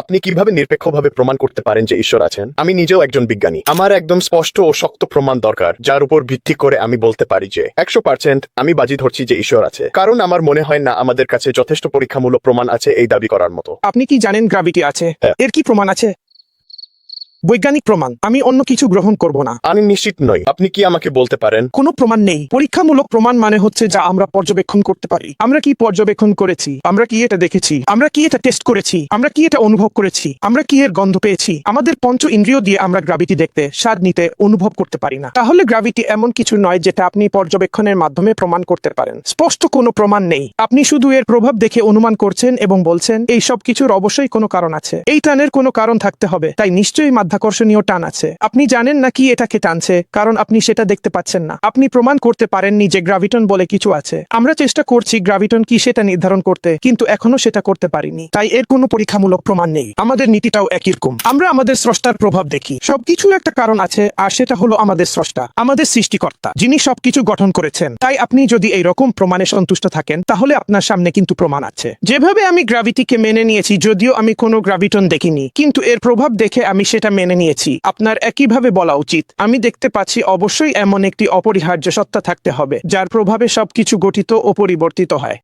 আপনি কিভাবে নিরপেক্ষভাবে প্রমাণ করতে পারেন যে ঈশ্বর আছেন? আমি নিজেও একজন বিজ্ঞানী। আমার একদম স্পষ্ট ও শক্ত প্রমাণ দরকার, যার উপর ভিত্তি করে আমি বলতে পারি যে 100% আমি বাজি ধরছি যে ঈশ্বর আছে। কারণ আমার মনে হয় না আমাদের কাছে যথেষ্ট পরীক্ষামূলক প্রমাণ আছে এই দাবি করার মতো। আপনি কি জানেন গ্র্যাভিটি আছে? হ্যাঁ। এর কি প্রমাণ আছে? বৈজ্ঞানিক প্রমাণ। আমি অন্য কিছু গ্রহণ করব না। আমি নিশ্চিত নই। আপনি কি আমাকে বলতে পারেন? কোনো প্রমাণ নেই। পরীক্ষামূলক প্রমাণ মানে হচ্ছে যা আমরা পর্যবেক্ষণ করতে পারি। আমরা কি পর্যবেক্ষণ করেছি? আমরা কি এটা দেখেছি? আমরা কি এটা টেস্ট করেছি? আমরা কি এটা অনুভব করেছি? আমরা কি এর গন্ধ পেয়েছি? আমাদের পঞ্চ ইন্দ্রিয় দিয়ে আমরা গ্র্যাভিটি দেখতে, স্বাদ নিতে, অনুভব করতে পারি না। তাহলে গ্র্যাভিটি এমন কিছু নয় যেটা আপনি পর্যবেক্ষণের মাধ্যমে প্রমাণ করতে পারেন। স্পষ্ট কোনো প্রমাণ নেই। আপনি শুধু এর প্রভাব দেখে অনুমান করছেন এবং বলছেন এই সব কিছুর অবশ্যই কোনো কারণ আছে। এই টানের কোনো কারণ থাকতে হবে, তাই নিশ্চয়ই মাধ্যাকর্ষণীয় টান আছে। আপনি জানেন না কি এটাকে টানছে, কারণ আপনি সেটা দেখতে পাচ্ছেন না। আপনি প্রমাণ করতে পারেননি যে গ্র্যাভিটন বলে কিছু আছে। আমরা চেষ্টা করছি গ্র্যাভিটন কি সেটা নির্ধারণ করতে, কিন্তু এখনো সেটা করতে পারিনি। তাই এর কোনো পরীক্ষামূলক প্রমাণ নেই। আমাদের নীতিটাও একই রকম। আমরা আমাদের স্রষ্টার প্রভাব দেখি। সবকিছু একটা কারণ আছে, আর সেটা হলো আমাদের স্রষ্টা, আমাদের সৃষ্টিকর্তা, যিনি সবকিছু গঠন করেছেন। তাই আপনি যদি এই রকম প্রমাণে সন্তুষ্ট থাকেন, তাহলে আপনার সামনে কিন্তু প্রমাণ আছে। যেভাবে আমি গ্র্যাভিটিকে মেনে নিয়েছি, যদিও আমি কোনো গ্র্যাভিটন দেখিনি, কিন্তু এর প্রভাব দেখে আমি সেটা মেনে নিয়েছি। আপনার একইভাবে বলা উচিত, আমি দেখতে পাচ্ছি অবশ্যই এমন একটি অপরিহার্য সত্তা থাকতে হবে যার প্রভাবে সবকিছু গঠিত ও পরিবর্তিত হয়।